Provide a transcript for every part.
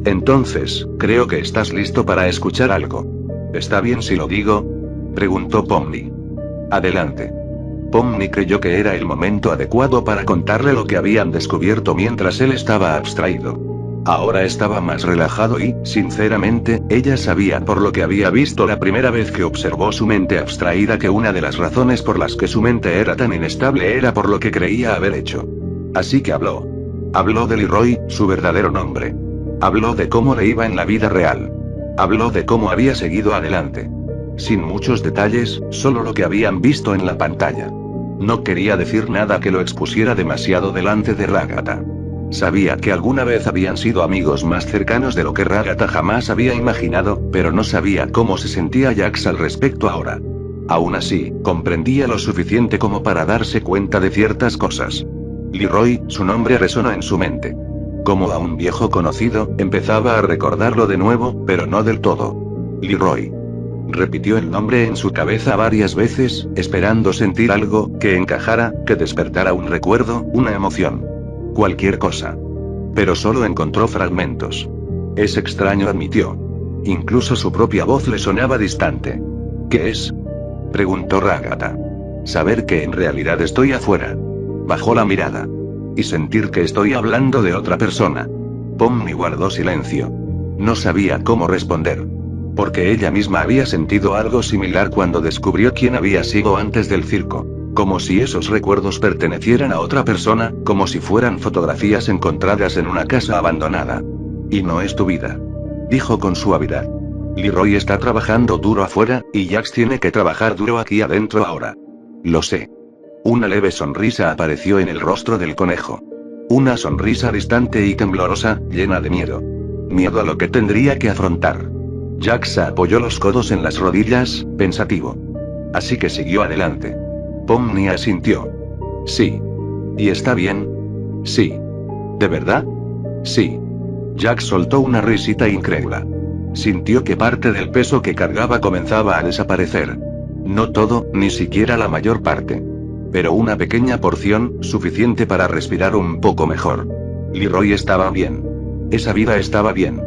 Entonces, creo que estás listo para escuchar algo. ¿Está bien si lo digo? Preguntó Pomni. Adelante. Pomni creyó que era el momento adecuado para contarle lo que habían descubierto mientras él estaba abstraído. Ahora estaba más relajado y, sinceramente, ella sabía por lo que había visto la primera vez que observó su mente abstraída que una de las razones por las que su mente era tan inestable era por lo que creía haber hecho. Así que habló. Habló de Leroy, su verdadero nombre. Habló de cómo le iba en la vida real. Habló de cómo había seguido adelante. Sin muchos detalles, solo lo que habían visto en la pantalla. No quería decir nada que lo expusiera demasiado delante de Ragata. Sabía que alguna vez habían sido amigos más cercanos de lo que Ragata jamás había imaginado, pero no sabía cómo se sentía Jax al respecto ahora. Aún así, comprendía lo suficiente como para darse cuenta de ciertas cosas. Leroy, su nombre resonó en su mente. Como a un viejo conocido, empezaba a recordarlo de nuevo, pero no del todo. Leroy. Repitió el nombre en su cabeza varias veces, esperando sentir algo, que encajara, que despertara un recuerdo, una emoción. Cualquier cosa. Pero solo encontró fragmentos. Es extraño, admitió. Incluso su propia voz le sonaba distante. ¿Qué es? Preguntó Ragata. Saber que en realidad estoy afuera. Bajó la mirada. Y sentir que estoy hablando de otra persona. Pomni guardó silencio. No sabía cómo responder. Porque ella misma había sentido algo similar cuando descubrió quién había sido antes del circo. Como si esos recuerdos pertenecieran a otra persona, como si fueran fotografías encontradas en una casa abandonada. Y no es tu vida. Dijo con suavidad. Leroy está trabajando duro afuera, y Jax tiene que trabajar duro aquí adentro ahora. Lo sé. Una leve sonrisa apareció en el rostro del conejo. Una sonrisa distante y temblorosa, llena de miedo. Miedo a lo que tendría que afrontar. Jax apoyó los codos en las rodillas, pensativo. Así que siguió adelante. Pomni asintió. Sí. ¿Y está bien? Sí. ¿De verdad? Sí. Jax soltó una risita incrédula. Sintió que parte del peso que cargaba comenzaba a desaparecer. No todo, ni siquiera la mayor parte. Pero una pequeña porción, suficiente para respirar un poco mejor. Leroy estaba bien. Esa vida estaba bien.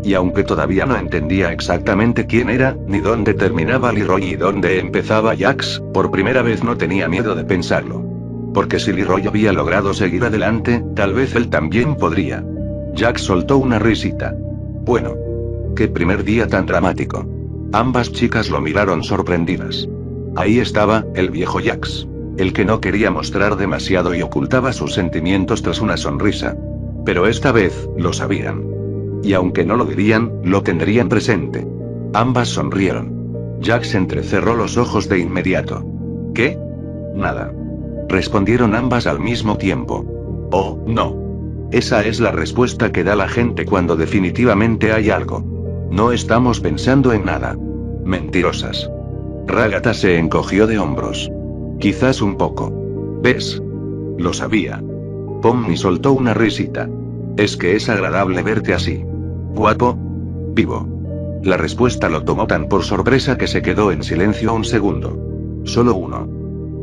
Y aunque todavía no entendía exactamente quién era, ni dónde terminaba Leroy y dónde empezaba Jax, por primera vez no tenía miedo de pensarlo. Porque si Leroy había logrado seguir adelante, tal vez él también podría. Jax soltó una risita. Bueno. Qué primer día tan dramático. Ambas chicas lo miraron sorprendidas. Ahí estaba, el viejo Jax. El que no quería mostrar demasiado y ocultaba sus sentimientos tras una sonrisa. Pero esta vez, lo sabían. Y aunque no lo dirían, lo tendrían presente. Ambas sonrieron. Jax entrecerró los ojos de inmediato. ¿Qué? Nada. Respondieron ambas al mismo tiempo. Oh, no. Esa es la respuesta que da la gente cuando definitivamente hay algo. No estamos pensando en nada. Mentirosas. Ragata se encogió de hombros. Quizás un poco. ¿Ves? Lo sabía. Pomni soltó una risita. Es que es agradable verte así. Guapo. Vivo. La respuesta lo tomó tan por sorpresa que se quedó en silencio un segundo. Solo uno.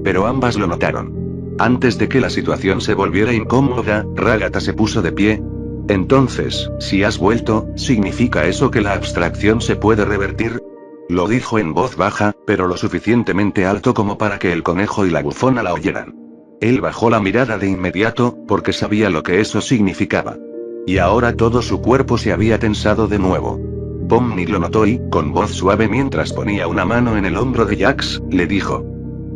Pero ambas lo notaron. Antes de que la situación se volviera incómoda, Ragata se puso de pie. Entonces, si has vuelto, ¿significa eso que la abstracción se puede revertir? Lo dijo en voz baja, pero lo suficientemente alto como para que el conejo y la bufona la oyeran. Él bajó la mirada de inmediato, porque sabía lo que eso significaba. Y ahora todo su cuerpo se había tensado de nuevo. Pomni lo notó y, con voz suave mientras ponía una mano en el hombro de Jax, le dijo.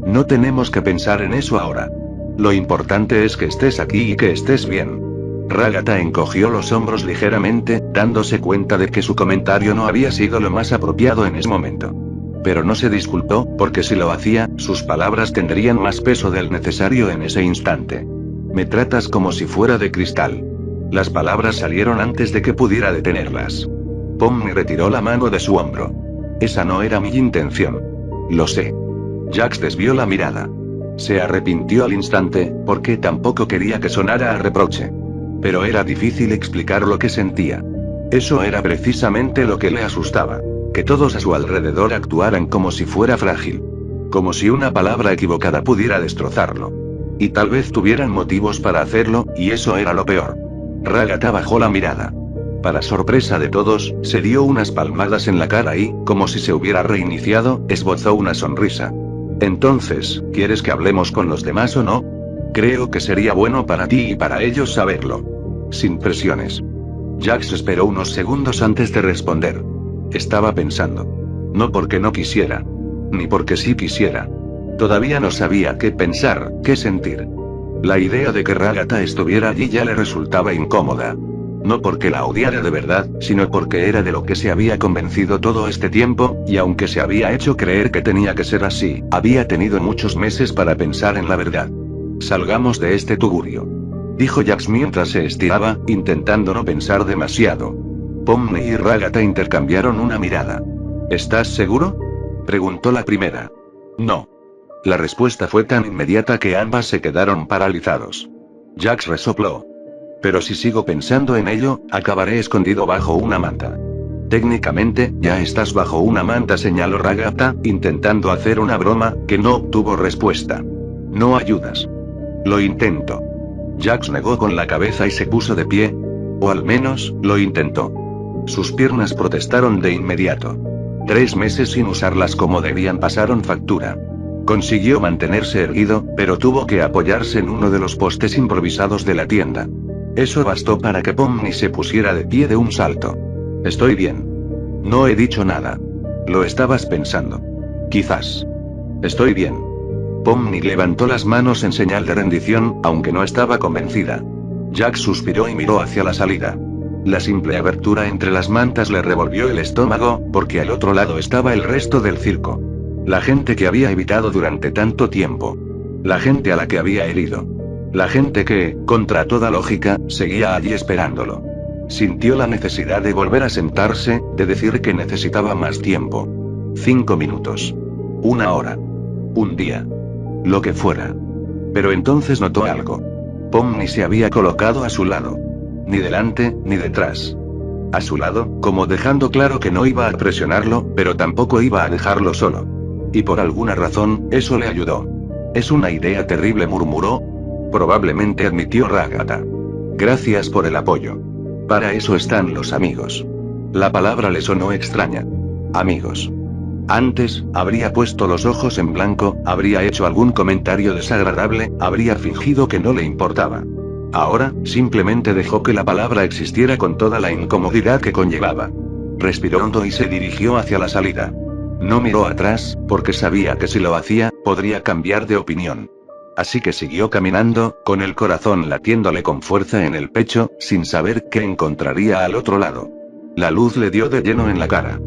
No tenemos que pensar en eso ahora. Lo importante es que estés aquí y que estés bien. Ragata encogió los hombros ligeramente, dándose cuenta de que su comentario no había sido lo más apropiado en ese momento. Pero no se disculpó, porque si lo hacía, sus palabras tendrían más peso del necesario en ese instante. Me tratas como si fuera de cristal. Las palabras salieron antes de que pudiera detenerlas. Pomni retiró la mano de su hombro. Esa no era mi intención. Lo sé. Jax desvió la mirada. Se arrepintió al instante, porque tampoco quería que sonara a reproche. Pero era difícil explicar lo que sentía. Eso era precisamente lo que le asustaba. Que todos a su alrededor actuaran como si fuera frágil. Como si una palabra equivocada pudiera destrozarlo. Y tal vez tuvieran motivos para hacerlo, y eso era lo peor. Ragata bajó la mirada. Para sorpresa de todos, se dio unas palmadas en la cara y, como si se hubiera reiniciado, esbozó una sonrisa. Entonces, ¿quieres que hablemos con los demás o no? Creo que sería bueno para ti y para ellos saberlo. Sin presiones. Jax esperó unos segundos antes de responder. Estaba pensando. No porque no quisiera. Ni porque sí quisiera. Todavía no sabía qué pensar, qué sentir. La idea de que Ragata estuviera allí ya le resultaba incómoda. No porque la odiara de verdad, sino porque era de lo que se había convencido todo este tiempo, y aunque se había hecho creer que tenía que ser así, había tenido muchos meses para pensar en la verdad. Salgamos de este tugurio. Dijo Jax mientras se estiraba, intentando no pensar demasiado. Pomni y Ragata intercambiaron una mirada. ¿Estás seguro? Preguntó la primera. No. La respuesta fue tan inmediata que ambas se quedaron paralizados. Jax resopló. Pero si sigo pensando en ello, acabaré escondido bajo una manta. Técnicamente, ya estás bajo una manta, señaló Ragata, intentando hacer una broma, que no obtuvo respuesta. No ayudas. Lo intento. Jax negó con la cabeza y se puso de pie. O al menos, lo intentó. Sus piernas protestaron de inmediato. 3 meses sin usarlas como debían pasaron factura. Consiguió mantenerse erguido, pero tuvo que apoyarse en uno de los postes improvisados de la tienda. Eso bastó para que Pomni se pusiera de pie de un salto. Estoy bien. No he dicho nada. Lo estabas pensando. Quizás. Estoy bien. Pomni levantó las manos en señal de rendición, aunque no estaba convencida. Jax suspiró y miró hacia la salida. La simple abertura entre las mantas le revolvió el estómago, porque al otro lado estaba el resto del circo. La gente que había evitado durante tanto tiempo. La gente a la que había herido. La gente que, contra toda lógica, seguía allí esperándolo. Sintió la necesidad de volver a sentarse, de decir que necesitaba más tiempo. 5 minutos. 1 hora. Un día. Lo que fuera. Pero entonces notó algo. Pomni se había colocado a su lado. Ni delante, ni detrás. A su lado, como dejando claro que no iba a presionarlo, pero tampoco iba a dejarlo solo. Y por alguna razón, eso le ayudó. Es una idea terrible, murmuró. Probablemente, admitió Ragata. Gracias por el apoyo. Para eso están los amigos. La palabra le sonó extraña. Amigos. Antes, habría puesto los ojos en blanco, habría hecho algún comentario desagradable, habría fingido que no le importaba. Ahora, simplemente dejó que la palabra existiera con toda la incomodidad que conllevaba. Respiró hondo y se dirigió hacia la salida. No miró atrás, porque sabía que si lo hacía, podría cambiar de opinión. Así que siguió caminando, con el corazón latiéndole con fuerza en el pecho, sin saber qué encontraría al otro lado. La luz le dio de lleno en la cara.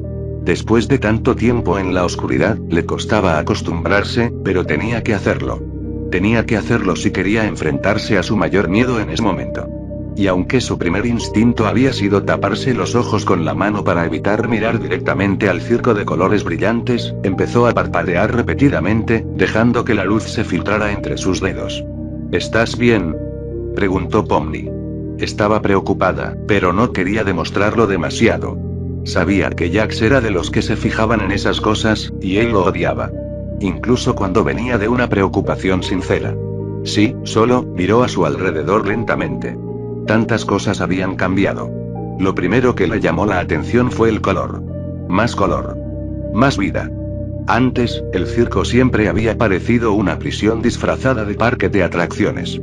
Después de tanto tiempo en la oscuridad, le costaba acostumbrarse, pero tenía que hacerlo. Tenía que hacerlo si quería enfrentarse a su mayor miedo en ese momento. Y aunque su primer instinto había sido taparse los ojos con la mano para evitar mirar directamente al circo de colores brillantes, empezó a parpadear repetidamente, dejando que la luz se filtrara entre sus dedos. ¿Estás bien?, preguntó Pomni. Estaba preocupada, pero no quería demostrarlo demasiado. Sabía que Jax era de los que se fijaban en esas cosas, y él lo odiaba. Incluso cuando venía de una preocupación sincera. Sí, solo miró a su alrededor lentamente. Tantas cosas habían cambiado. Lo primero que le llamó la atención fue el color. Más color. Más vida. Antes, el circo siempre había parecido una prisión disfrazada de parque de atracciones.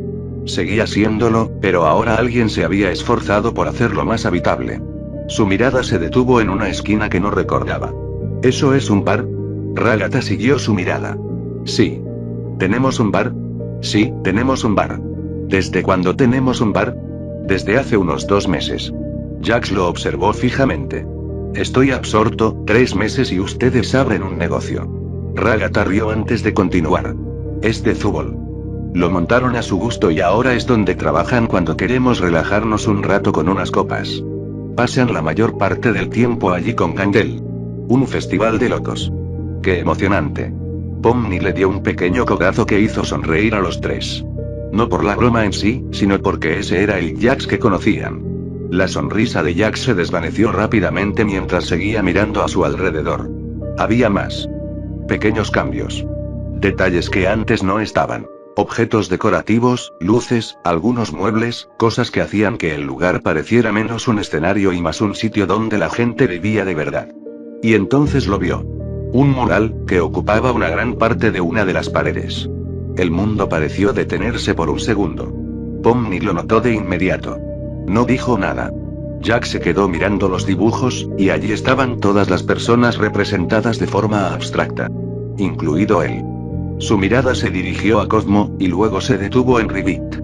Seguía siéndolo, pero ahora alguien se había esforzado por hacerlo más habitable. Su mirada se detuvo en una esquina que no recordaba. ¿Eso es un bar? Ragata siguió su mirada. Sí. ¿Tenemos un bar? Sí, tenemos un bar. ¿Desde cuándo tenemos un bar? Desde hace unos 2 meses. Jax lo observó fijamente. Estoy absorto, 3 meses y ustedes abren un negocio. Ragata rió antes de continuar. Es de Zubol. Lo montaron a su gusto y ahora es donde trabajan cuando queremos relajarnos un rato con unas copas. Pasan la mayor parte del tiempo allí con Candel. Un festival de locos. ¡Qué emocionante! Pomni le dio un pequeño codazo que hizo sonreír a los 3. No por la broma en sí, sino porque ese era el Jax que conocían. La sonrisa de Jax se desvaneció rápidamente mientras seguía mirando a su alrededor. Había más. Pequeños cambios. Detalles que antes no estaban. Objetos decorativos, luces, algunos muebles, cosas que hacían que el lugar pareciera menos un escenario y más un sitio donde la gente vivía de verdad. Y entonces lo vio. Un mural, que ocupaba una gran parte de una de las paredes. El mundo pareció detenerse por un segundo. Pomni lo notó de inmediato. No dijo nada. Jack se quedó mirando los dibujos, y allí estaban todas las personas representadas de forma abstracta. Incluido él. Su mirada se dirigió a Cosmo, y luego se detuvo en Ribbit.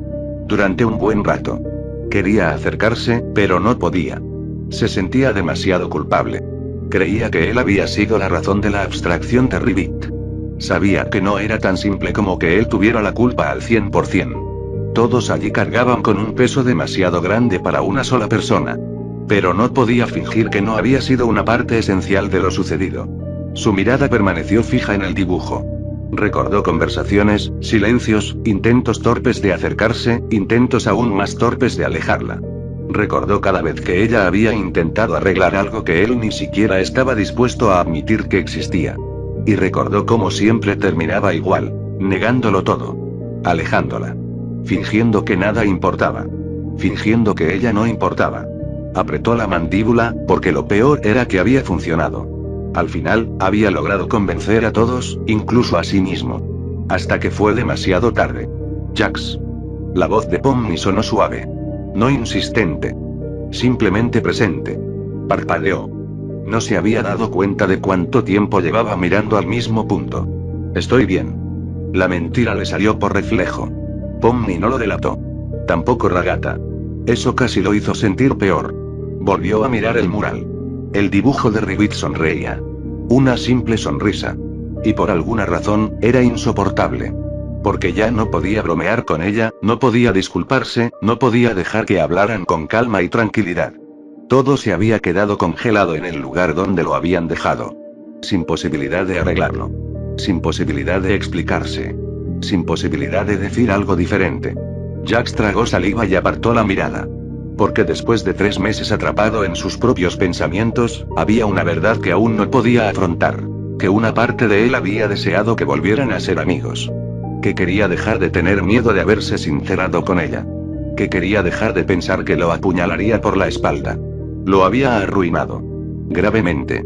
Durante un buen rato. Quería acercarse, pero no podía. Se sentía demasiado culpable. Creía que él había sido la razón de la abstracción de Ribbit. Sabía que no era tan simple como que él tuviera la culpa al 100%. Todos allí cargaban con un peso demasiado grande para una sola persona. Pero no podía fingir que no había sido una parte esencial de lo sucedido. Su mirada permaneció fija en el dibujo. Recordó conversaciones, silencios, intentos torpes de acercarse, intentos aún más torpes de alejarla. Recordó cada vez que ella había intentado arreglar algo que él ni siquiera estaba dispuesto a admitir que existía. Y recordó cómo siempre terminaba igual, negándolo todo. Alejándola. Fingiendo que nada importaba. Fingiendo que ella no importaba. Apretó la mandíbula, porque lo peor era que había funcionado. Al final, había logrado convencer a todos, incluso a sí mismo. Hasta que fue demasiado tarde. Jax. La voz de Pomni sonó suave. No insistente. Simplemente presente. Parpadeó. No se había dado cuenta de cuánto tiempo llevaba mirando al mismo punto. Estoy bien. La mentira le salió por reflejo. Pomni no lo delató. Tampoco Ragata. Eso casi lo hizo sentir peor. Volvió a mirar el mural. El dibujo de Ribbit sonreía. Una simple sonrisa. Y por alguna razón, era insoportable. Porque ya no podía bromear con ella, no podía disculparse, no podía dejar que hablaran con calma y tranquilidad. Todo se había quedado congelado en el lugar donde lo habían dejado. Sin posibilidad de arreglarlo. Sin posibilidad de explicarse. Sin posibilidad de decir algo diferente. Jax tragó saliva y apartó la mirada. Porque después de 3 meses atrapado en sus propios pensamientos, había una verdad que aún no podía afrontar. Que una parte de él había deseado que volvieran a ser amigos. Que quería dejar de tener miedo de haberse sincerado con ella. Que quería dejar de pensar que lo apuñalaría por la espalda. Lo había arruinado. Gravemente.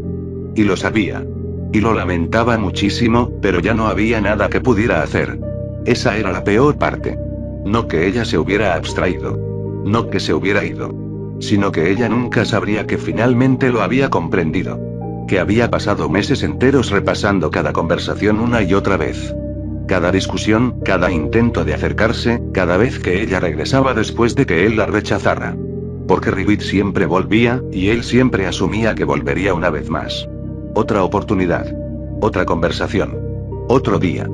Y lo sabía. Y lo lamentaba muchísimo, pero ya no había nada que pudiera hacer. Esa era la peor parte. No que ella se hubiera abstraído. No que se hubiera ido. Sino que ella nunca sabría que finalmente lo había comprendido. Que había pasado meses enteros repasando cada conversación una y otra vez. Cada discusión, cada intento de acercarse, cada vez que ella regresaba después de que él la rechazara. Porque Ribbit siempre volvía, y él siempre asumía que volvería una vez más. Otra oportunidad. Otra conversación. Otro día.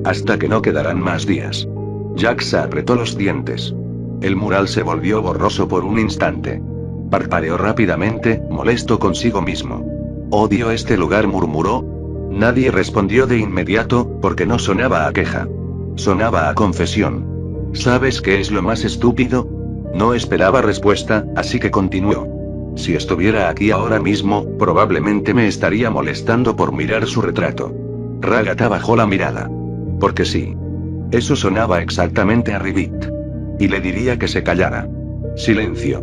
Hasta que no quedarán más días. Jax apretó los dientes. El mural se volvió borroso por un instante. Parpadeó rápidamente, molesto consigo mismo. Odio este lugar, murmuró. Nadie respondió de inmediato, porque no sonaba a queja. Sonaba a confesión. ¿Sabes qué es lo más estúpido? No esperaba respuesta, así que continuó. Si estuviera aquí ahora mismo, probablemente me estaría molestando por mirar su retrato. Ragata bajó la mirada. Porque sí. Eso sonaba exactamente a Ribbit. Y le diría que se callara. Silencio.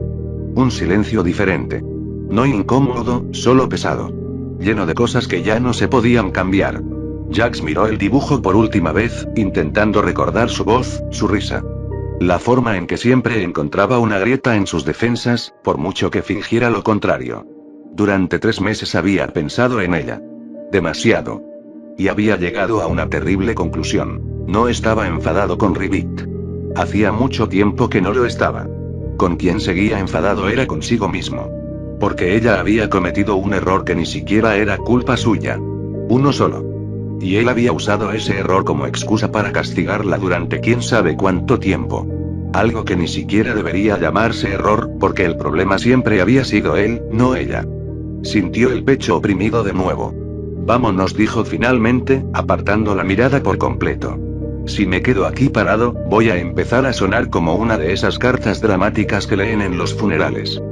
Un silencio diferente. No incómodo, solo pesado. Lleno de cosas que ya no se podían cambiar. Jax miró el dibujo por última vez, intentando recordar su voz, su risa. La forma en que siempre encontraba una grieta en sus defensas, por mucho que fingiera lo contrario. Durante 3 meses había pensado en ella. Demasiado. Y había llegado a una terrible conclusión. No estaba enfadado con Ribbit. Hacía mucho tiempo que no lo estaba. Con quien seguía enfadado era consigo mismo. Porque ella había cometido un error que ni siquiera era culpa suya. Uno solo. Y él había usado ese error como excusa para castigarla durante quién sabe cuánto tiempo. Algo que ni siquiera debería llamarse error, porque el problema siempre había sido él, no ella. Sintió el pecho oprimido de nuevo. Vámonos, dijo finalmente, apartando la mirada por completo. Si me quedo aquí parado, voy a empezar a sonar como una de esas cartas dramáticas que leen en los funerales.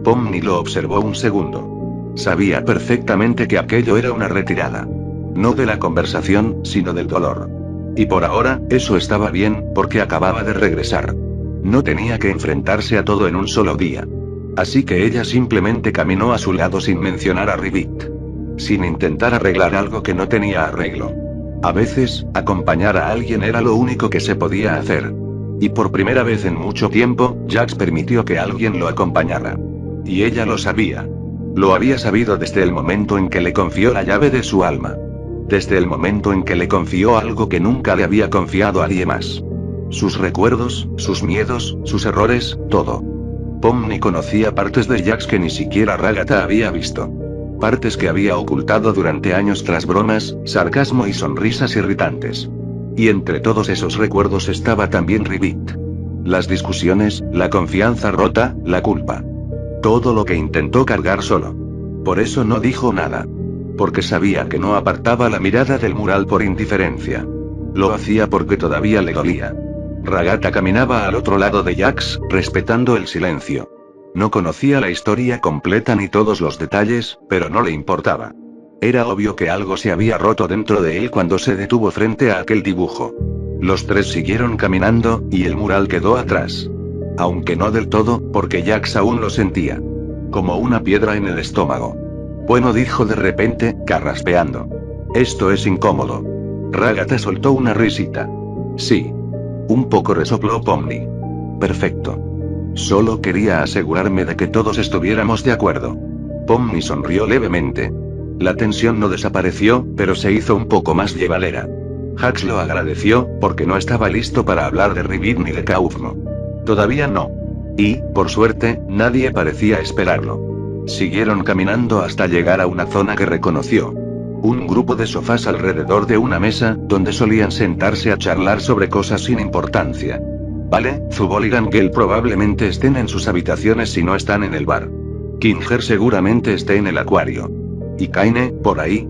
Pomni lo observó un segundo. Sabía perfectamente que aquello era una retirada. No de la conversación, sino del dolor. Y por ahora, eso estaba bien, porque acababa de regresar. No tenía que enfrentarse a todo en un solo día. Así que ella simplemente caminó a su lado sin mencionar a Ribbit. Sin intentar arreglar algo que no tenía arreglo. A veces, acompañar a alguien era lo único que se podía hacer. Y por primera vez en mucho tiempo, Jax permitió que alguien lo acompañara. Y ella lo sabía. Lo había sabido desde el momento en que le confió la llave de su alma. Desde el momento en que le confió algo que nunca le había confiado a nadie más. Sus recuerdos, sus miedos, sus errores, todo. Pomni conocía partes de Jax que ni siquiera Ragata había visto. Partes que había ocultado durante años tras bromas, sarcasmo y sonrisas irritantes. Y entre todos esos recuerdos estaba también Ribbit. Las discusiones, la confianza rota, la culpa. Todo lo que intentó cargar solo. Por eso no dijo nada. Porque sabía que no apartaba la mirada del mural por indiferencia. Lo hacía porque todavía le dolía. Ragata caminaba al otro lado de Jax, respetando el silencio. No conocía la historia completa ni todos los detalles, pero no le importaba. Era obvio que algo se había roto dentro de él cuando se detuvo frente a aquel dibujo. Los tres siguieron caminando, y el mural quedó atrás. Aunque no del todo, porque Jax aún lo sentía. Como una piedra en el estómago. Bueno, dijo de repente, carraspeando. Esto es incómodo. Ragata soltó una risita. Sí. Un poco, resopló Pomni. Perfecto. Solo quería asegurarme de que todos estuviéramos de acuerdo. Pomni sonrió levemente. La tensión no desapareció, pero se hizo un poco más llevadera. Jax lo agradeció, porque no estaba listo para hablar de Ribbit ni de Kaufmo. Todavía no. Y, por suerte, nadie parecía esperarlo. Siguieron caminando hasta llegar a una zona que reconoció. Un grupo de sofás alrededor de una mesa, donde solían sentarse a charlar sobre cosas sin importancia. Vale, Zubol y Gangel probablemente estén en sus habitaciones si no están en el bar. Kinger seguramente esté en el acuario. ¿Y Kaine, por ahí?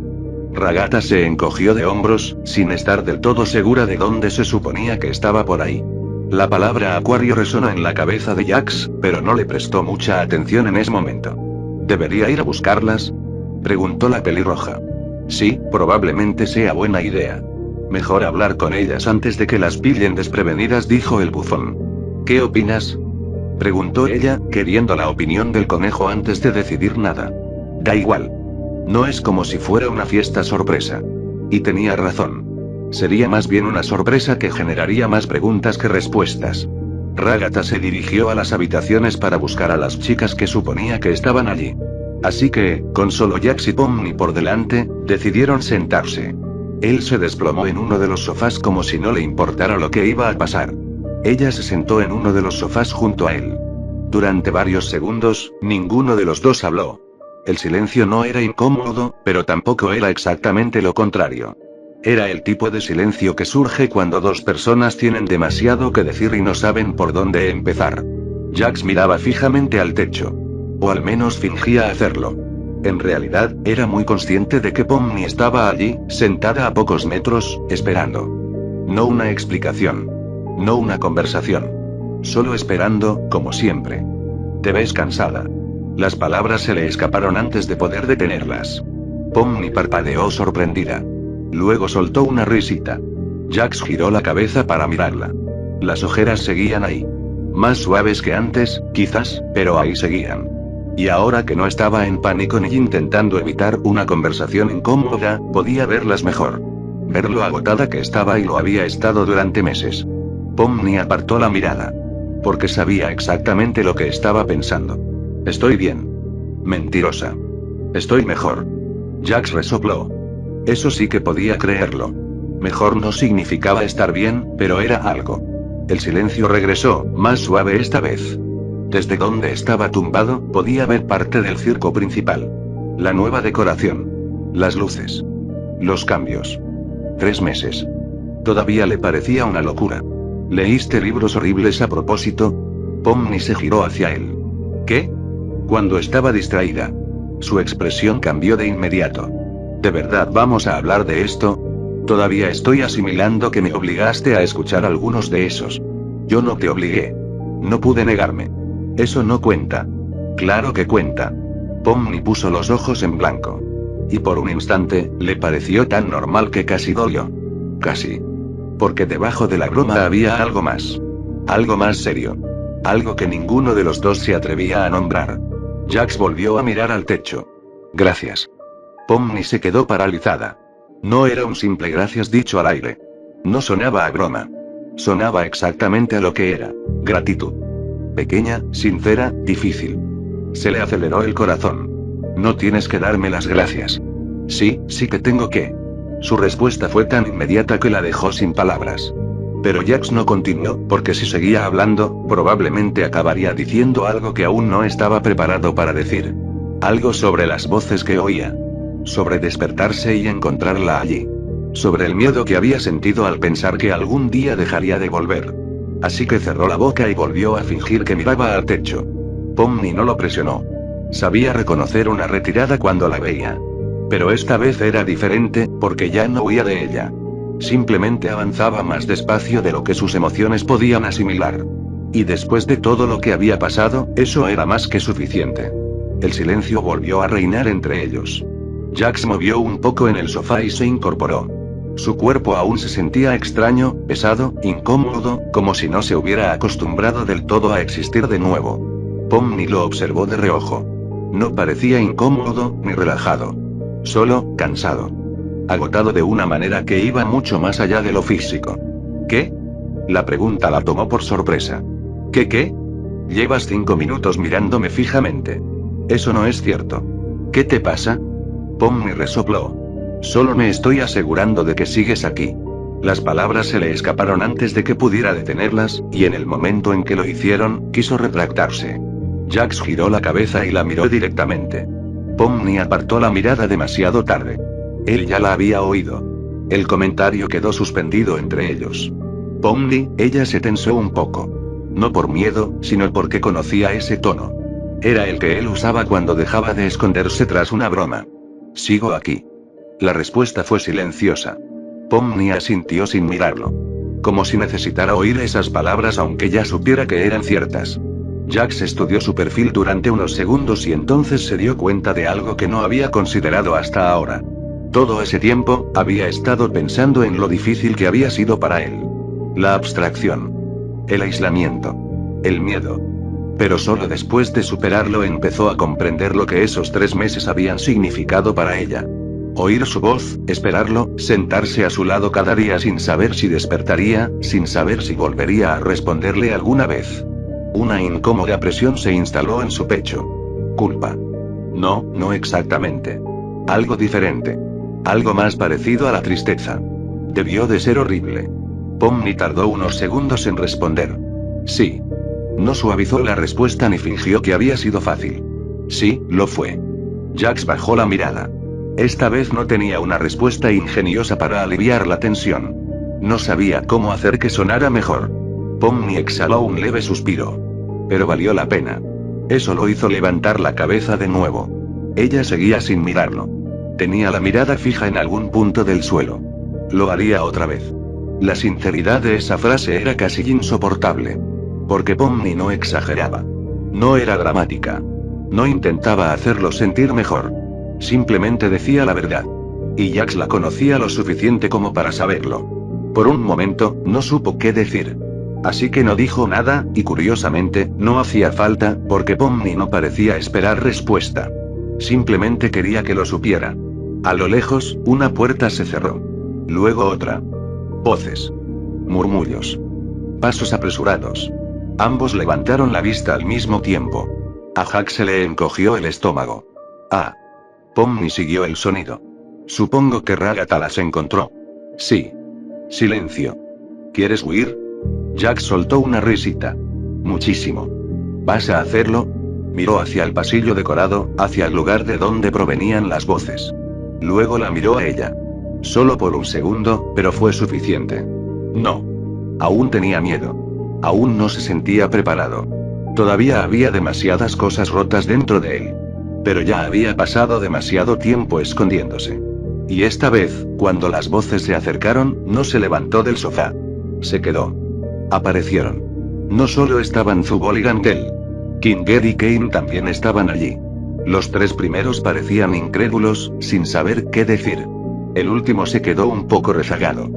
Ragata se encogió de hombros, sin estar del todo segura de dónde se suponía que estaba por ahí. La palabra acuario resonó en la cabeza de Jax, pero no le prestó mucha atención en ese momento. ¿Debería ir a buscarlas?, preguntó la pelirroja. Sí, probablemente sea buena idea. Mejor hablar con ellas antes de que las pillen desprevenidas, dijo el bufón. ¿Qué opinas?, preguntó ella, queriendo la opinión del conejo antes de decidir nada. Da igual. No es como si fuera una fiesta sorpresa. Y tenía razón. Sería más bien una sorpresa que generaría más preguntas que respuestas. Ragata se dirigió a las habitaciones para buscar a las chicas que suponía que estaban allí. Así que, con solo Jax y Pomni por delante, decidieron sentarse. Él se desplomó en uno de los sofás como si no le importara lo que iba a pasar. Ella se sentó en uno de los sofás junto a él. Durante varios segundos, ninguno de los dos habló. El silencio no era incómodo, pero tampoco era exactamente lo contrario. Era el tipo de silencio que surge cuando dos personas tienen demasiado que decir y no saben por dónde empezar. Jax miraba fijamente al techo. O al menos fingía hacerlo. En realidad, era muy consciente de que Pomni estaba allí, sentada a pocos metros, esperando. No una explicación. No una conversación. Solo esperando, como siempre. Te ves cansada. Las palabras se le escaparon antes de poder detenerlas. Pomni parpadeó sorprendida. Luego soltó una risita. Jax giró la cabeza para mirarla. Las ojeras seguían ahí. Más suaves que antes, quizás, pero ahí seguían. Y ahora que no estaba en pánico ni intentando evitar una conversación incómoda, podía verlas mejor. Ver lo agotada que estaba, y lo había estado durante meses. Pomni apartó la mirada. Porque sabía exactamente lo que estaba pensando. Estoy bien. Mentirosa. Estoy mejor. Jax resopló. Eso sí que podía creerlo. Mejor no significaba estar bien, pero era algo. El silencio regresó, más suave esta vez. Desde donde estaba tumbado, podía ver parte del circo principal. La nueva decoración. Las luces. Los cambios. 3 meses. Todavía le parecía una locura. ¿Leíste libros horribles a propósito? Pomni se giró hacia él. ¿Qué? Cuando estaba distraída. Su expresión cambió de inmediato. ¿De verdad vamos a hablar de esto? Todavía estoy asimilando que me obligaste a escuchar algunos de esos. Yo no te obligué. No pude negarme. Eso no cuenta. Claro que cuenta. Pomni puso los ojos en blanco. Y por un instante, le pareció tan normal que casi dolió. Casi. Porque debajo de la broma había algo más. Algo más serio. Algo que ninguno de los dos se atrevía a nombrar. Jax volvió a mirar al techo. Gracias. Pomni se quedó paralizada. No era un simple gracias dicho al aire. No sonaba a broma. Sonaba exactamente a lo que era. Gratitud. Pequeña, sincera, difícil. Se le aceleró el corazón. No tienes que darme las gracias. Sí, sí que tengo que. Su respuesta fue tan inmediata que la dejó sin palabras. Pero Jax no continuó, porque si seguía hablando, probablemente acabaría diciendo algo que aún no estaba preparado para decir. Algo sobre las voces que oía. Sobre despertarse y encontrarla allí. Sobre el miedo que había sentido al pensar que algún día dejaría de volver. Así que cerró la boca y volvió a fingir que miraba al techo. Pomni no lo presionó. Sabía reconocer una retirada cuando la veía. Pero esta vez era diferente, porque ya no huía de ella. Simplemente avanzaba más despacio de lo que sus emociones podían asimilar. Y después de todo lo que había pasado, eso era más que suficiente. El silencio volvió a reinar entre ellos. Jax movió un poco en el sofá y se incorporó. Su cuerpo aún se sentía extraño, pesado, incómodo, como si no se hubiera acostumbrado del todo a existir de nuevo. Pomni lo observó de reojo. No parecía incómodo, ni relajado. Solo, cansado. Agotado de una manera que iba mucho más allá de lo físico. ¿Qué? La pregunta la tomó por sorpresa. ¿Qué? Llevas 5 minutos mirándome fijamente. Eso no es cierto. ¿Qué te pasa? Pomni resopló. Solo me estoy asegurando de que sigues aquí. Las palabras se le escaparon antes de que pudiera detenerlas, y en el momento en que lo hicieron, quiso retractarse. Jax giró la cabeza y la miró directamente. Pomni apartó la mirada demasiado tarde. Él ya la había oído. El comentario quedó suspendido entre ellos. Pomni, ella se tensó un poco. No por miedo, sino porque conocía ese tono. Era el que él usaba cuando dejaba de esconderse tras una broma. Sigo aquí. La respuesta fue silenciosa. Pomni asintió sin mirarlo. Como si necesitara oír esas palabras aunque ya supiera que eran ciertas. Jax estudió su perfil durante unos segundos y entonces se dio cuenta de algo que no había considerado hasta ahora. Todo ese tiempo, había estado pensando en lo difícil que había sido para él. La abstracción. El aislamiento. El miedo. Pero solo después de superarlo empezó a comprender lo que esos 3 meses habían significado para ella. Oír su voz, esperarlo, sentarse a su lado cada día sin saber si despertaría, sin saber si volvería a responderle alguna vez. Una incómoda presión se instaló en su pecho. Culpa. No, no exactamente. Algo diferente. Algo más parecido a la tristeza. Debió de ser horrible. Pomni tardó unos segundos en responder. Sí. No suavizó la respuesta ni fingió que había sido fácil. Sí, lo fue. Jax bajó la mirada. Esta vez no tenía una respuesta ingeniosa para aliviar la tensión. No sabía cómo hacer que sonara mejor. Pomni exhaló un leve suspiro. Pero valió la pena. Eso lo hizo levantar la cabeza de nuevo. Ella seguía sin mirarlo. Tenía la mirada fija en algún punto del suelo. Lo haría otra vez. La sinceridad de esa frase era casi insoportable. Porque Pomni no exageraba. No era dramática. No intentaba hacerlo sentir mejor. Simplemente decía la verdad. Y Jax la conocía lo suficiente como para saberlo. Por un momento, no supo qué decir. Así que no dijo nada, y curiosamente, no hacía falta, porque Pomni no parecía esperar respuesta. Simplemente quería que lo supiera. A lo lejos, una puerta se cerró. Luego otra. Voces. Murmullos. Pasos apresurados. Ambos levantaron la vista al mismo tiempo. A Jax se le encogió el estómago. Ah. Pomni siguió el sonido. Supongo que Ragatha las encontró. Sí. Silencio. ¿Quieres huir? Jax soltó una risita. Muchísimo. ¿Vas a hacerlo? Miró hacia el pasillo decorado, hacia el lugar de donde provenían las voces. Luego la miró a ella. Solo por un segundo, pero fue suficiente. No. Aún tenía miedo. Aún no se sentía preparado. Todavía había demasiadas cosas rotas dentro de él. Pero ya había pasado demasiado tiempo escondiéndose. Y esta vez, cuando las voces se acercaron, no se levantó del sofá. Se quedó. Aparecieron. No solo estaban Zubol y Gantel. Kinger y Kane también estaban allí. Los 3 primeros parecían incrédulos, sin saber qué decir. El último se quedó un poco rezagado.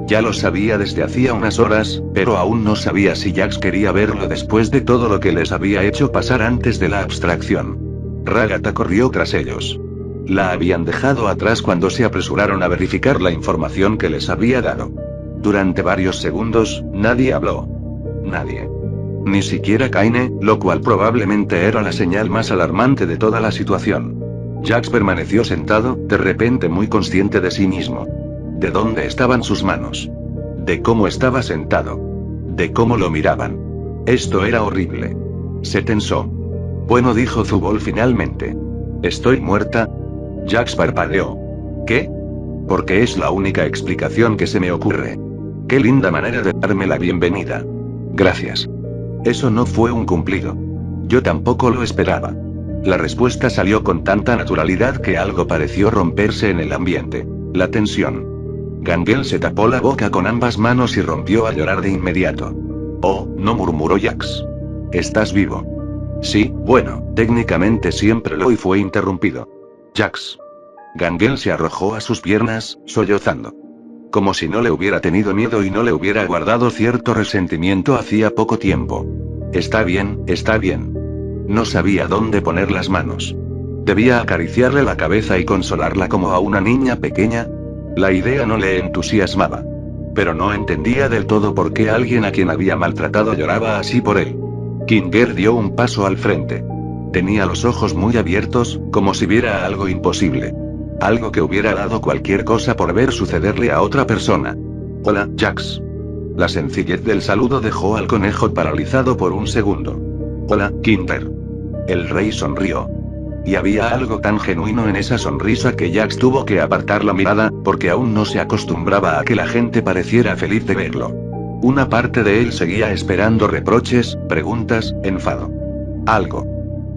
Ya lo sabía desde hacía unas horas, pero aún no sabía si Jax quería verlo después de todo lo que les había hecho pasar antes de la abstracción. Ragata corrió tras ellos. La habían dejado atrás cuando se apresuraron a verificar la información que les había dado. Durante varios segundos, nadie habló. Nadie. Ni siquiera Kaine, lo cual probablemente era la señal más alarmante de toda la situación. Jax permaneció sentado, de repente muy consciente de sí mismo. De dónde estaban sus manos. De cómo estaba sentado. De cómo lo miraban. Esto era horrible. Se tensó. Bueno, dijo Zubol finalmente. ¿Estoy muerta? Jax parpadeó. ¿Qué? Porque es la única explicación que se me ocurre. Qué linda manera de darme la bienvenida. Gracias. Eso no fue un cumplido. Yo tampoco lo esperaba. La respuesta salió con tanta naturalidad que algo pareció romperse en el ambiente. La tensión. Gangel se tapó la boca con ambas manos y rompió a llorar de inmediato. Oh, no, murmuró Jax. ¿Estás vivo? Sí, bueno, técnicamente siempre lo y fue interrumpido. Jax. Gangel se arrojó a sus piernas, sollozando. Como si no le hubiera tenido miedo y no le hubiera guardado cierto resentimiento hacía poco tiempo. Está bien, está bien. No sabía dónde poner las manos. Debía acariciarle la cabeza y consolarla como a una niña pequeña. La idea no le entusiasmaba. Pero no entendía del todo por qué alguien a quien había maltratado lloraba así por él. Kinger dio un paso al frente. Tenía los ojos muy abiertos, como si viera algo imposible. Algo que hubiera dado cualquier cosa por ver sucederle a otra persona. Hola, Jax. La sencillez del saludo dejó al conejo paralizado por un segundo. Hola, Kinder. El rey sonrió. Y había algo tan genuino en esa sonrisa que Jax tuvo que apartar la mirada, porque aún no se acostumbraba a que la gente pareciera feliz de verlo. Una parte de él seguía esperando reproches, preguntas, enfado. Algo.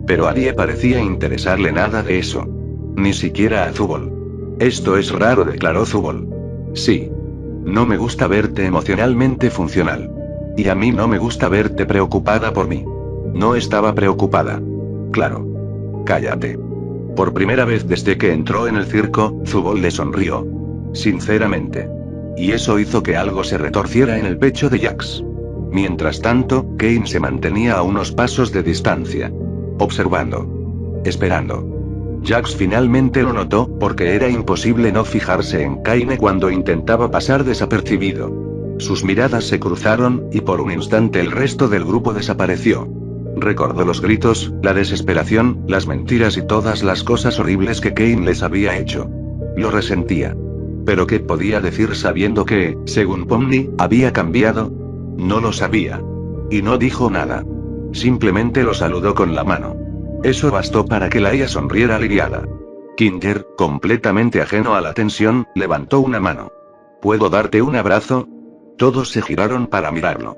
Pero a nadie parecía interesarle nada de eso. Ni siquiera a Zubol. Esto es raro, declaró Zubol. Sí. No me gusta verte emocionalmente funcional. Y a mí no me gusta verte preocupada por mí. No estaba preocupada. Claro. Cállate. Por primera vez desde que entró en el circo, Zubol le sonrió. Sinceramente. Y eso hizo que algo se retorciera en el pecho de Jax. Mientras tanto, Kane se mantenía a unos pasos de distancia. Observando. Esperando. Jax finalmente lo notó, porque era imposible no fijarse en Kaine cuando intentaba pasar desapercibido. Sus miradas se cruzaron, y por un instante el resto del grupo desapareció. Recordó los gritos, la desesperación, las mentiras y todas las cosas horribles que Kane les había hecho. Lo resentía. ¿Pero qué podía decir sabiendo que, según Pomni, había cambiado? No lo sabía. Y no dijo nada. Simplemente lo saludó con la mano. Eso bastó para que Laia sonriera aliviada. Kinger, completamente ajeno a la tensión, levantó una mano. ¿Puedo darte un abrazo? Todos se giraron para mirarlo.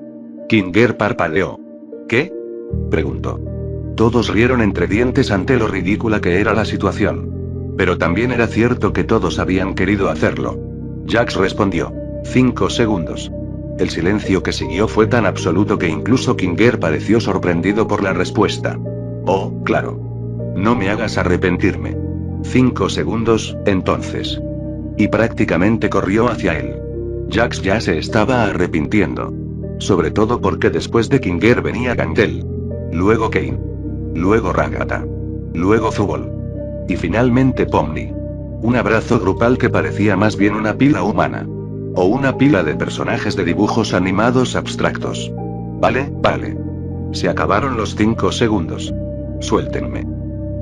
Kinger parpadeó. ¿Qué? Preguntó. Todos rieron entre dientes ante lo ridícula que era la situación. Pero también era cierto que todos habían querido hacerlo. Jax respondió. 5 segundos. El silencio que siguió fue tan absoluto que incluso Kinger pareció sorprendido por la respuesta. Oh, claro. No me hagas arrepentirme. 5 segundos, entonces. Y prácticamente corrió hacia él. Jax ya se estaba arrepintiendo. Sobre todo porque después de Kinger venía Gangel. Luego Kane. Luego Ragata. Luego Zubol. Y finalmente Pomni. Un abrazo grupal que parecía más bien una pila humana. O una pila de personajes de dibujos animados abstractos. Vale, vale. Se acabaron los 5 segundos. Suéltenme.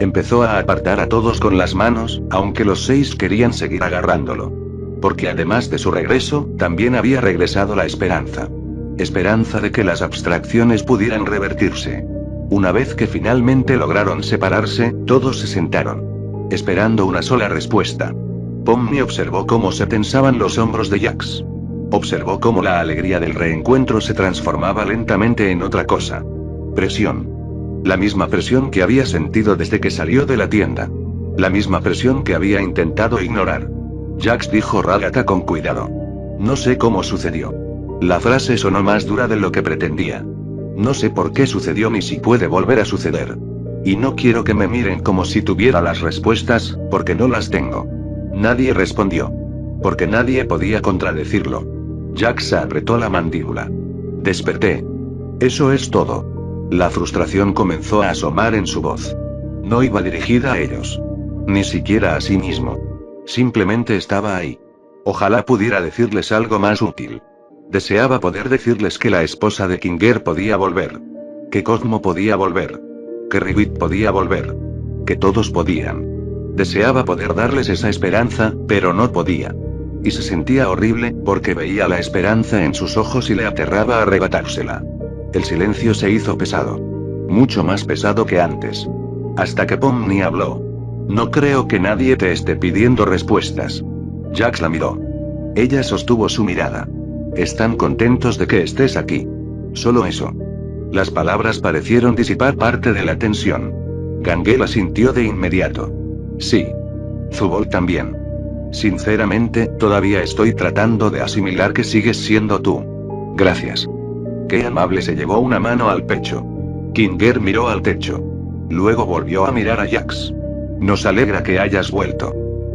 Empezó a apartar a todos con las manos, aunque los 6 querían seguir agarrándolo. Porque además de su regreso, también había regresado la esperanza. Esperanza de que las abstracciones pudieran revertirse. Una vez que finalmente lograron separarse, todos se sentaron. Esperando una sola respuesta. Pomni observó cómo se tensaban los hombros de Jax. Observó cómo la alegría del reencuentro se transformaba lentamente en otra cosa. Presión. La misma presión que había sentido desde que salió de la tienda. La misma presión que había intentado ignorar. Jax dijo Ragata con cuidado. No sé cómo sucedió. La frase sonó más dura de lo que pretendía. No sé por qué sucedió ni si puede volver a suceder. Y no quiero que me miren como si tuviera las respuestas, porque no las tengo. Nadie respondió. Porque nadie podía contradecirlo. Jax apretó la mandíbula. Desperté. Eso es todo. La frustración comenzó a asomar en su voz. No iba dirigida a ellos. Ni siquiera a sí mismo. Simplemente estaba ahí. Ojalá pudiera decirles algo más útil. Deseaba poder decirles que la esposa de Kinger podía volver. Que Cosmo podía volver. Que Ribbit podía volver. Que todos podían. Deseaba poder darles esa esperanza, pero no podía. Y se sentía horrible, porque veía la esperanza en sus ojos y le aterraba arrebatársela. El silencio se hizo pesado. Mucho más pesado que antes. Hasta que Pomni habló. No creo que nadie te esté pidiendo respuestas. Jax la miró. Ella sostuvo su mirada. Están contentos de que estés aquí. Solo eso. Las palabras parecieron disipar parte de la tensión. Gangel asintió de inmediato. Sí. Zubol también. Sinceramente, todavía estoy tratando de asimilar que sigues siendo tú. Gracias. Qué amable. Se llevó una mano al pecho. Kinger miró al techo. Luego volvió a mirar a Jax. Nos alegra que hayas vuelto.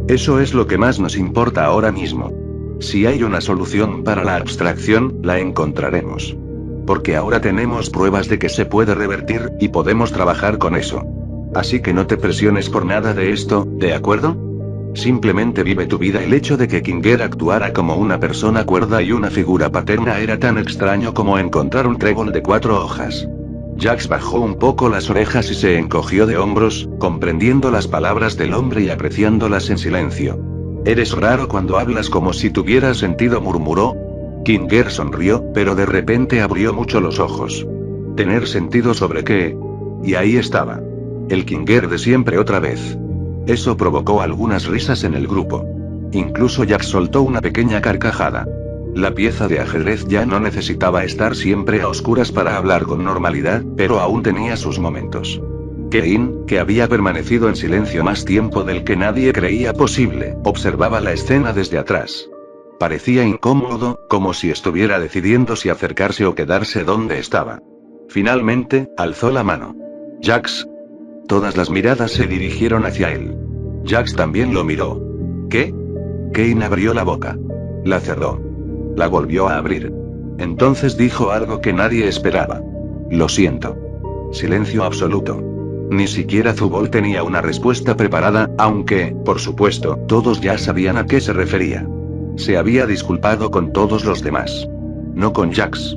Eso es lo que más nos importa ahora mismo. Si hay una solución para la abstracción, la encontraremos. Porque ahora tenemos pruebas de que se puede revertir, y podemos trabajar con eso. Así que no te presiones por nada de esto, ¿de acuerdo? Simplemente vive tu vida. El hecho de que Kinger actuara como una persona cuerda y una figura paterna era tan extraño como encontrar un trébol de 4 hojas. Jax bajó un poco las orejas y se encogió de hombros, comprendiendo las palabras del hombre y apreciándolas en silencio. Eres raro cuando hablas como si tuvieras sentido, murmuró. Kinger sonrió, pero de repente abrió mucho los ojos. ¿Tener sentido sobre qué? Y ahí estaba. El Kinger de siempre otra vez. Eso provocó algunas risas en el grupo. Incluso Jax soltó una pequeña carcajada. La pieza de ajedrez ya no necesitaba estar siempre a oscuras para hablar con normalidad, pero aún tenía sus momentos. Kane, que había permanecido en silencio más tiempo del que nadie creía posible, observaba la escena desde atrás. Parecía incómodo, como si estuviera decidiendo si acercarse o quedarse donde estaba. Finalmente, alzó la mano. Jax. Todas las miradas se dirigieron hacia él. Jax también lo miró. ¿Qué? Kane abrió la boca. La cerró. La volvió a abrir. Entonces dijo algo que nadie esperaba. Lo siento. Silencio absoluto. Ni siquiera Zubol tenía una respuesta preparada, aunque, por supuesto, todos ya sabían a qué se refería. Se había disculpado con todos los demás. No con Jax.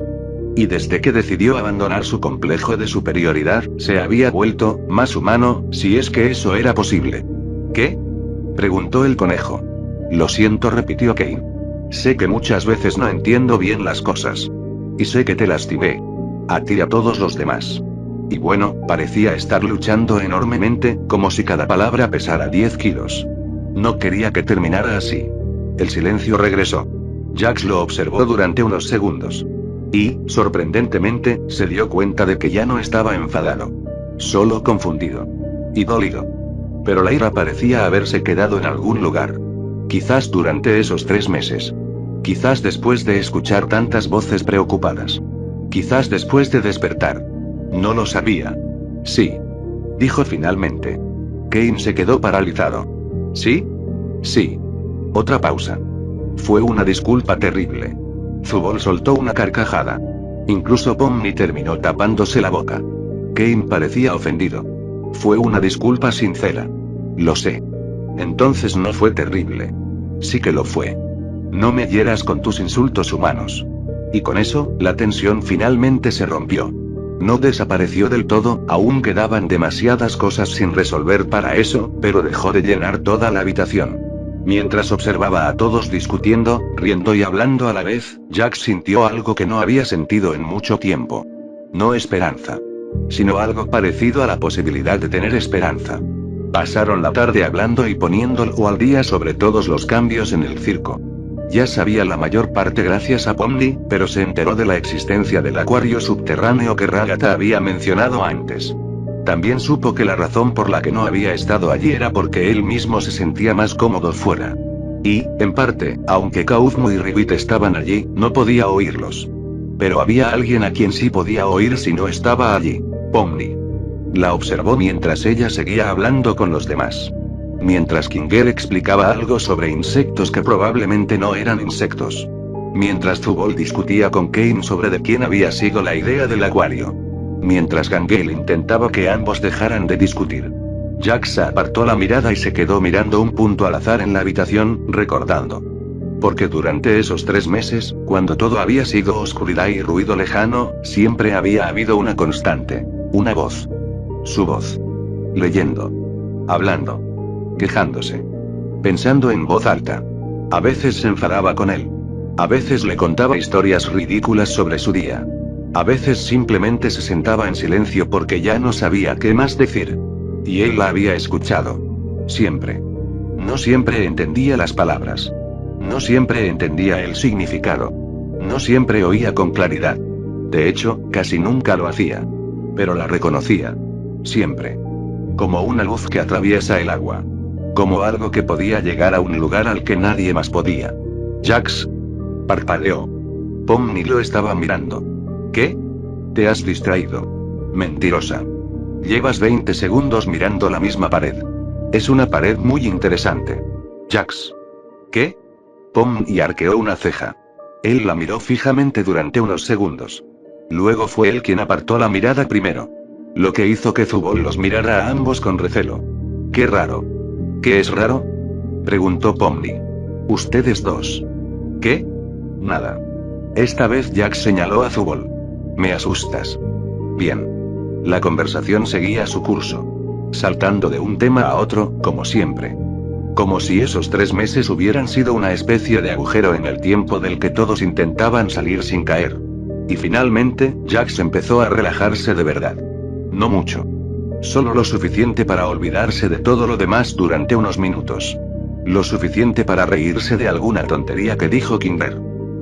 Y desde que decidió abandonar su complejo de superioridad, se había vuelto más humano, si es que eso era posible. ¿Qué? Preguntó el conejo. Lo siento, repitió Kane. Sé que muchas veces no entiendo bien las cosas. Y sé que te lastimé. A ti y a todos los demás. Y bueno, parecía estar luchando enormemente, como si cada palabra pesara 10 kilos. No quería que terminara así. El silencio regresó. Jax lo observó durante unos segundos. Y, sorprendentemente, se dio cuenta de que ya no estaba enfadado. Solo confundido. Y dolido. Pero la ira parecía haberse quedado en algún lugar. Quizás durante esos 3 meses. Quizás después de escuchar tantas voces preocupadas. Quizás después de despertar. No lo sabía. Sí. Dijo finalmente. Kane se quedó paralizado. ¿Sí? Sí. Otra pausa. Fue una disculpa terrible. Zubol soltó una carcajada. Incluso Pomni terminó tapándose la boca. Kane parecía ofendido. Fue una disculpa sincera. Lo sé. Entonces no fue terrible. Sí que lo fue. No me hieras con tus insultos humanos. Y con eso, la tensión finalmente se rompió. No desapareció del todo, aún quedaban demasiadas cosas sin resolver para eso, pero dejó de llenar toda la habitación. Mientras observaba a todos discutiendo, riendo y hablando a la vez, Jax sintió algo que no había sentido en mucho tiempo. No esperanza. Sino algo parecido a la posibilidad de tener esperanza. Pasaron la tarde hablando y poniéndolo al día sobre todos los cambios en el circo. Ya sabía la mayor parte gracias a Pomni, pero se enteró de la existencia del acuario subterráneo que Ragata había mencionado antes. También supo que la razón por la que no había estado allí era porque él mismo se sentía más cómodo fuera. Y, en parte, aunque Kaufmo y Ribbit estaban allí, no podía oírlos. Pero había alguien a quien sí podía oír si no estaba allí. Pomni. La observó mientras ella seguía hablando con los demás. Mientras Kinger explicaba algo sobre insectos que probablemente no eran insectos. Mientras Zubol discutía con Kane sobre de quién había sido la idea del acuario. Mientras Gangel intentaba que ambos dejaran de discutir. Jax apartó la mirada y se quedó mirando un punto al azar en la habitación, recordando. Porque durante esos 3 meses, cuando todo había sido oscuridad y ruido lejano, siempre había habido una constante. Una voz. Su voz. Leyendo. Hablando. Quejándose. Pensando en voz alta. A veces se enfadaba con él. A veces le contaba historias ridículas sobre su día. A veces simplemente se sentaba en silencio porque ya no sabía qué más decir. Y él la había escuchado. Siempre. No siempre entendía las palabras. No siempre entendía el significado. No siempre oía con claridad. De hecho, casi nunca lo hacía. Pero la reconocía. Siempre. Como una luz que atraviesa el agua. Como algo que podía llegar a un lugar al que nadie más podía. Jax. Parpadeó. Pomni lo estaba mirando. ¿Qué? Te has distraído. Mentirosa. Llevas 20 segundos mirando la misma pared. Es una pared muy interesante. Jax. ¿Qué? Pomni arqueó una ceja. Él la miró fijamente durante unos segundos. Luego fue él quien apartó la mirada primero. Lo que hizo que Zubol los mirara a ambos con recelo. ¡Qué raro! ¿Qué es raro? Preguntó Pomni. Ustedes dos. ¿Qué? Nada. Esta vez Jax señaló a Zubol. Me asustas. Bien. La conversación seguía su curso. Saltando de un tema a otro, como siempre. Como si esos 3 meses hubieran sido una especie de agujero en el tiempo del que todos intentaban salir sin caer. Y finalmente, Jax empezó a relajarse de verdad. No mucho. Solo lo suficiente para olvidarse de todo lo demás durante unos minutos. Lo suficiente para reírse de alguna tontería que dijo Kinder.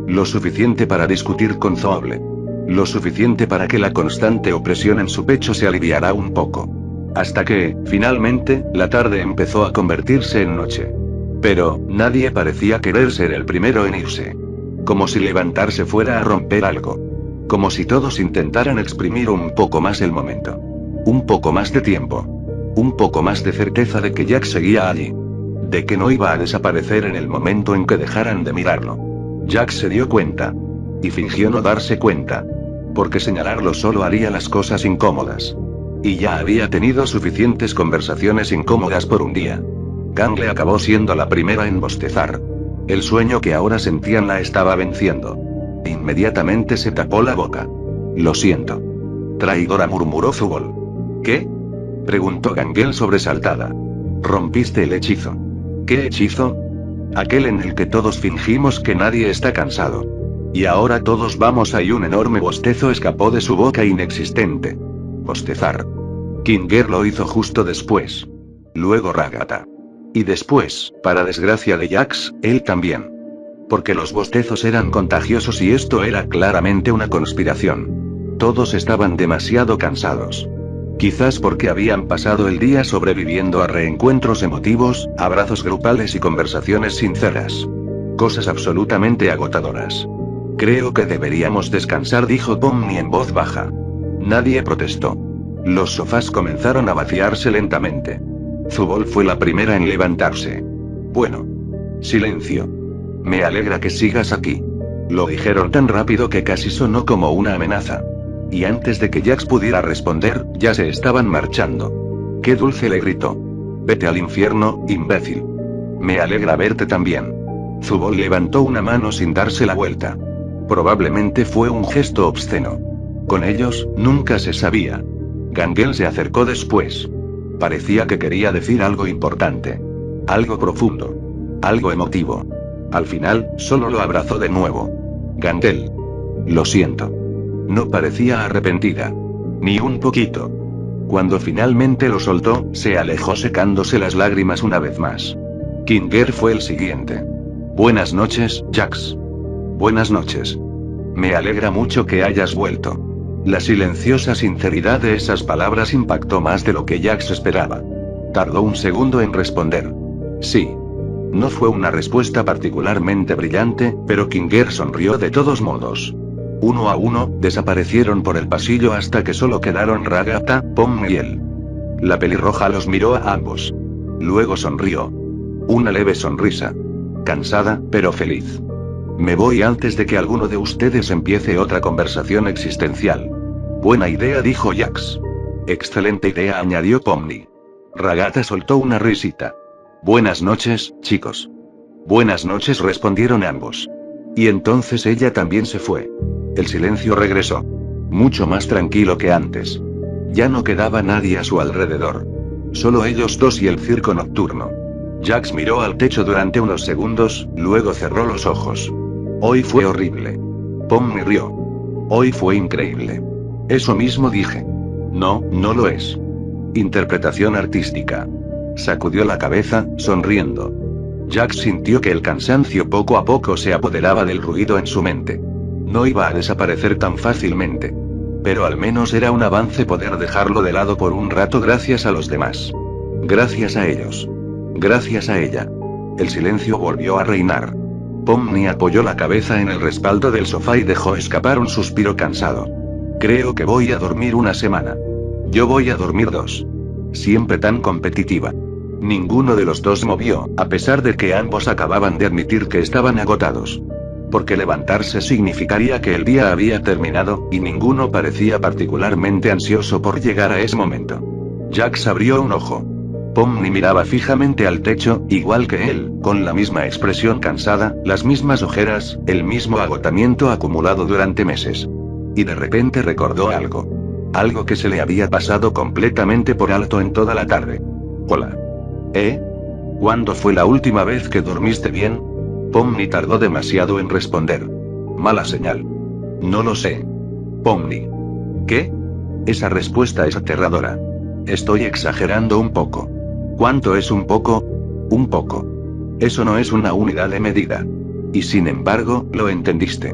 Lo suficiente para discutir con Zoble. Lo suficiente para que la constante opresión en su pecho se aliviara un poco. Hasta que, finalmente, la tarde empezó a convertirse en noche. Pero, nadie parecía querer ser el primero en irse. Como si levantarse fuera a romper algo. Como si todos intentaran exprimir un poco más el momento. Un poco más de tiempo. Un poco más de certeza de que Jax seguía allí. De que no iba a desaparecer en el momento en que dejaran de mirarlo. Jax se dio cuenta. Y fingió no darse cuenta. Porque señalarlo solo haría las cosas incómodas. Y ya había tenido suficientes conversaciones incómodas por un día. Gangle acabó siendo la primera en bostezar. El sueño que ahora sentían la estaba venciendo. Inmediatamente se tapó la boca. Lo siento. Traidora, murmuró Zubol. ¿Qué? Preguntó Gangle sobresaltada. Rompiste el hechizo. ¿Qué hechizo? Aquel en el que todos fingimos que nadie está cansado. Y ahora todos vamos a... Y un enorme bostezo escapó de su boca inexistente. Bostezar. Kinger lo hizo justo después. Luego Ragata. Y después, para desgracia de Jax, él también. Porque los bostezos eran contagiosos y esto era claramente una conspiración. Todos estaban demasiado cansados. Quizás porque habían pasado el día sobreviviendo a reencuentros emotivos, abrazos grupales y conversaciones sinceras. Cosas absolutamente agotadoras. Creo que deberíamos descansar, dijo Pomni en voz baja. Nadie protestó. Los sofás comenzaron a vaciarse lentamente. Zubol fue la primera en levantarse. Bueno. Silencio. Me alegra que sigas aquí. Lo dijeron tan rápido que casi sonó como una amenaza. Y antes de que Jax pudiera responder, ya se estaban marchando. ¡Qué dulce!, le gritó. Vete al infierno, imbécil. Me alegra verte también. Zubol levantó una mano sin darse la vuelta. Probablemente fue un gesto obsceno. Con ellos, nunca se sabía. Gangle se acercó después. Parecía que quería decir algo importante. Algo profundo. Algo emotivo. Al final, solo lo abrazó de nuevo. Gangle. Lo siento. No parecía arrepentida. Ni un poquito. Cuando finalmente lo soltó, se alejó secándose las lágrimas una vez más. Kinger fue el siguiente. Buenas noches, Jax. Buenas noches. Me alegra mucho que hayas vuelto. La silenciosa sinceridad de esas palabras impactó más de lo que Jax esperaba. Tardó un segundo en responder. Sí. No fue una respuesta particularmente brillante, pero Kinger sonrió de todos modos. Uno a uno, desaparecieron por el pasillo hasta que solo quedaron Ragata, Pomni y él. La pelirroja los miró a ambos. Luego sonrió. Una leve sonrisa. Cansada, pero feliz. Me voy antes de que alguno de ustedes empiece otra conversación existencial. Buena idea, dijo Jax. Excelente idea, añadió Pomni. Ragata soltó una risita. Buenas noches, chicos. Buenas noches, respondieron ambos. Y entonces ella también se fue. El silencio regresó. Mucho más tranquilo que antes. Ya no quedaba nadie a su alrededor. Solo ellos dos y el circo nocturno. Jax miró al techo durante unos segundos, luego cerró los ojos. Hoy fue horrible. Pomni rió. Hoy fue increíble. Eso mismo dije. No, no lo es. Interpretación artística. Sacudió la cabeza, sonriendo. Jax sintió que el cansancio poco a poco se apoderaba del ruido en su mente. No iba a desaparecer tan fácilmente. Pero al menos era un avance poder dejarlo de lado por un rato gracias a los demás. Gracias a ellos. Gracias a ella. El silencio volvió a reinar. Pomni apoyó la cabeza en el respaldo del sofá y dejó escapar un suspiro cansado. Creo que voy a dormir una semana. Yo voy a dormir 2. Siempre tan competitiva. Ninguno de los dos movió, a pesar de que ambos acababan de admitir que estaban agotados. Porque levantarse significaría que el día había terminado, y ninguno parecía particularmente ansioso por llegar a ese momento. Jax abrió un ojo. Pomni miraba fijamente al techo, igual que él, con la misma expresión cansada, las mismas ojeras, el mismo agotamiento acumulado durante meses. Y de repente recordó algo. Algo que se le había pasado completamente por alto en toda la tarde. Hola. ¿Cuándo fue la última vez que dormiste bien? Pomni tardó demasiado en responder. Mala señal. No lo sé. Pomni. ¿Qué? Esa respuesta es aterradora. Estoy exagerando un poco. ¿Cuánto es un poco? Un poco. Eso no es una unidad de medida. Y sin embargo, lo entendiste.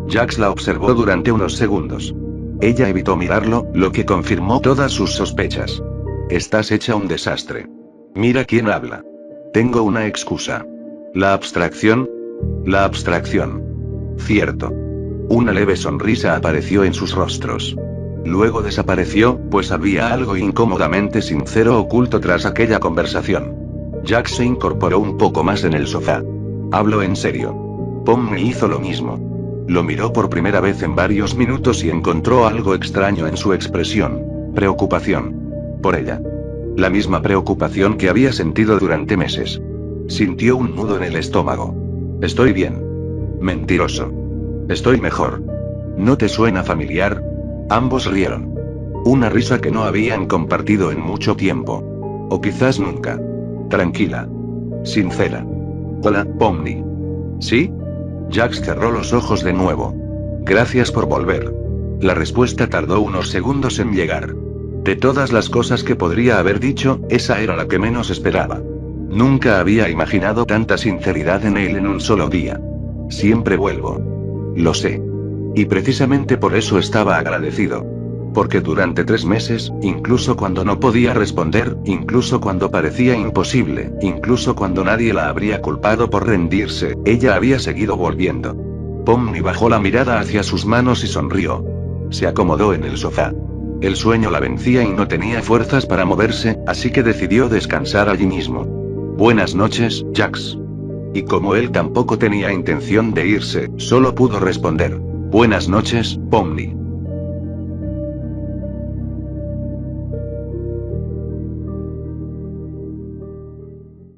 Jax la observó durante unos segundos. Ella evitó mirarlo, lo que confirmó todas sus sospechas. Estás hecha un desastre. Mira quién habla. Tengo una excusa. La abstracción. La abstracción. Cierto. Una leve sonrisa apareció en sus rostros. Luego desapareció, pues había algo incómodamente sincero oculto tras aquella conversación. Jax se incorporó un poco más en el sofá. Hablo en serio. Pomni hizo lo mismo. Lo miró por primera vez en varios minutos y encontró algo extraño en su expresión. Preocupación. Por ella. La misma preocupación que había sentido durante meses. Sintió un nudo en el estómago. Estoy bien. Mentiroso. Estoy mejor. ¿No te suena familiar? Ambos rieron. Una risa que no habían compartido en mucho tiempo. O quizás nunca. Tranquila. Sincera. Hola, Pomni. ¿Sí? Jax cerró los ojos de nuevo. Gracias por volver. La respuesta tardó unos segundos en llegar. De todas las cosas que podría haber dicho, esa era la que menos esperaba. Nunca había imaginado tanta sinceridad en él en un solo día. Siempre vuelvo. Lo sé. Y precisamente por eso estaba agradecido. Porque durante 3 meses, incluso cuando no podía responder, incluso cuando parecía imposible, incluso cuando nadie la habría culpado por rendirse, ella había seguido volviendo. Pomni bajó la mirada hacia sus manos y sonrió. Se acomodó en el sofá. El sueño la vencía y no tenía fuerzas para moverse, así que decidió descansar allí mismo. Buenas noches, Jax. Y como él tampoco tenía intención de irse, solo pudo responder. Buenas noches, Pomni.